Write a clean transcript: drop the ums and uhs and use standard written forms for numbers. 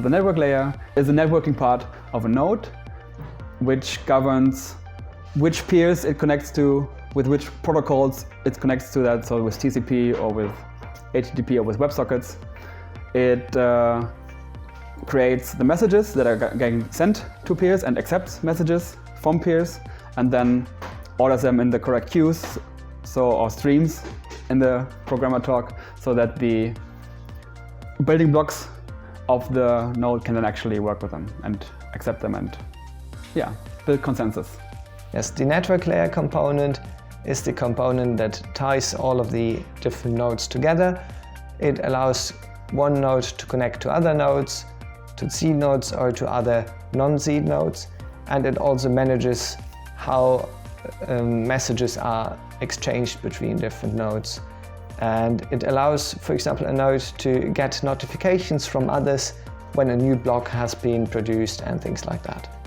The network layer is the networking part of a node, which governs which peers it connects to, with which protocols it connects to that, so with TCP or with HTTP or with WebSockets. It creates the messages that are getting sent to peers and accepts messages from peers, and then orders them in the correct queues, or streams in the programmer talk, so that the building blocks of the node can then actually work with them and accept them and build consensus. Yes, the network layer component is the component that ties all of the different nodes together. It allows one node to connect to other nodes, to seed nodes or to other non-seed nodes, and it also manages how messages are exchanged between different nodes. And it allows, for example, a node to get notifications from others when a new block has been produced and things like that.